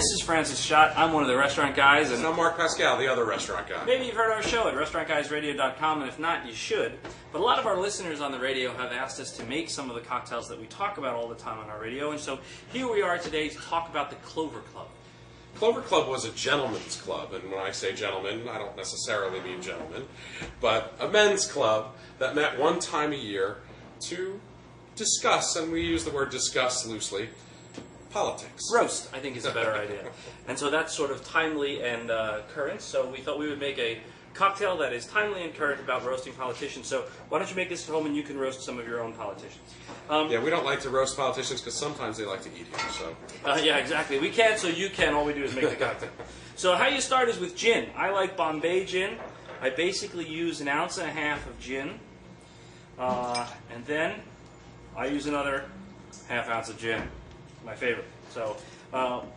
This is Francis Schott. I'm one of the restaurant guys. And I'm Mark Pascal, the other restaurant guy. Maybe you've heard our show at restaurantguysradio.com, and if not, you should. But a lot of our listeners on the radio have asked us to make some of the cocktails that we talk about all the time on our radio, and so here we are today to talk about the Cloverclub. Cloverclub was a gentleman's club, and when I say gentlemen, I don't necessarily mean gentlemen, but a men's club that met one time a year to discuss, and we use the word discuss loosely, politics. Roast, I think, is a better idea. And so that's sort of timely and current, so we thought we would make a cocktail that is timely and current about roasting politicians. So why don't you make this at home and you can roast some of your own politicians. Yeah, we don't like to roast politicians because sometimes they like to eat here. So. Yeah, exactly. We can, so you can. All we do is make the cocktail. So how you start is with gin. I like Bombay gin. I basically use 1.5 ounces of gin. And then I use another 1/2 ounce of gin. My favorite. So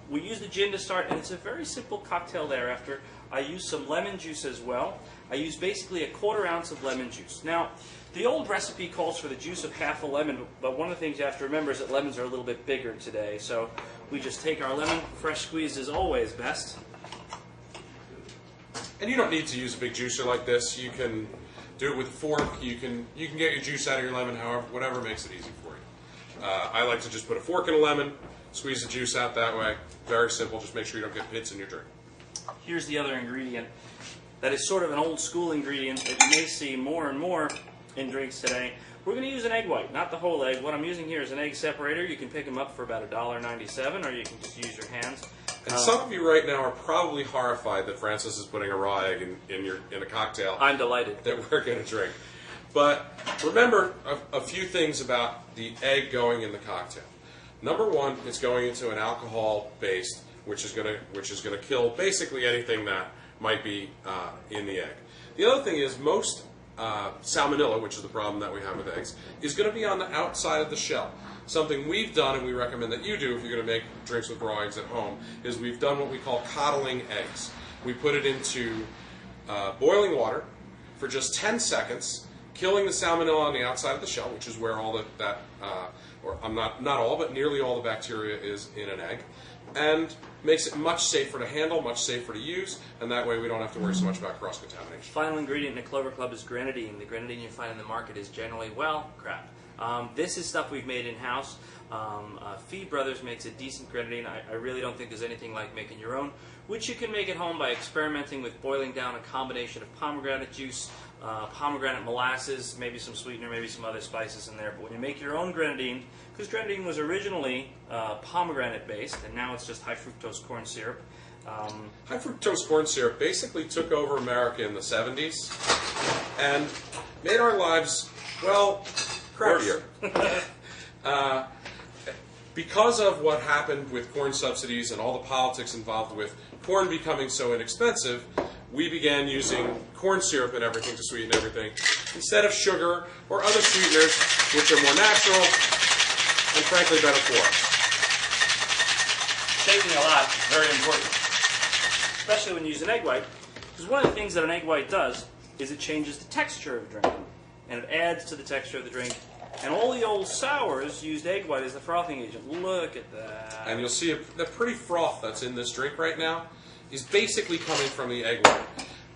we use the gin to start, and it's a very simple cocktail thereafter. I use some lemon juice as well. I use basically 1/4 ounce of lemon juice. Now, the old recipe calls for the juice of half a lemon, but one of the things you have to remember is that lemons are a little bit bigger today. So we just take our lemon. Fresh squeezed is always best. And you don't need to use a big juicer like this. You can do it with a fork. You can get your juice out of your lemon, however, whatever makes it easy for you. I like to just put a fork in a lemon, squeeze the juice out that way. Very simple. Just make sure you don't get pits in your drink. Here's the other ingredient that is sort of an old school ingredient that you may see more and more in drinks today. We're going to use an egg white, not the whole egg. What I'm using here is an egg separator. You can pick them up for about $1.97, or you can just use your hands. And some of you right now are probably horrified that Francis is putting a raw egg in a cocktail. I'm delighted. That we're going to drink. But remember a few things about the egg going in the cocktail. Number one, it's going into an alcohol based, which is going to kill basically anything that might be in the egg. The other thing is most salmonella, which is the problem that we have with eggs, is going to be on the outside of the shell. Something we've done, and we recommend that you do if you're going to make drinks with raw eggs at home, is we've done what we call coddling eggs. We put it into boiling water for just 10 seconds, killing the salmonella on the outside of the shell, which is where all not all, but nearly all the bacteria is in an egg, and makes it much safer to handle, much safer to use, and that way we don't have to worry so much about cross-contamination. Final ingredient in the Cloverclub is grenadine. The grenadine you find in the market is generally, well, crap. This is stuff we've made in-house. Fee Brothers makes a decent grenadine. I really don't think there's anything like making your own, which you can make at home by experimenting with boiling down a combination of pomegranate juice, pomegranate molasses, maybe some sweetener, maybe some other spices in there. But when you make your own grenadine, because grenadine was originally pomegranate based, and now it's just high fructose corn syrup. High fructose corn syrup basically took over America in the 70s and made our lives, well, crappier. Because of what happened with corn subsidies and all the politics involved with corn becoming so inexpensive, we began using corn syrup and everything to sweeten everything instead of sugar or other sweeteners, which are more natural and frankly better for us. Shaving a lot is very important, especially when you use an egg white, because one of the things that an egg white does is it changes the texture of the drink, and it adds to the texture of the drink. And all the old sours used egg white as the frothing agent. Look at that. And you'll see the pretty froth that's in this drink right now is basically coming from the egg white.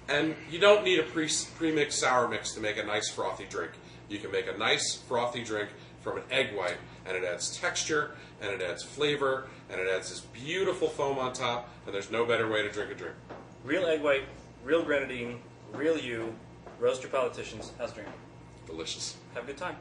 And you don't need a pre-mixed sour mix to make a nice frothy drink. You can make a nice frothy drink from an egg white, and it adds texture, and it adds flavor, and it adds this beautiful foam on top, and there's no better way to drink a drink. Real egg white, real grenadine, real you, roast your politicians. How's drinking? Delicious. Have a good time.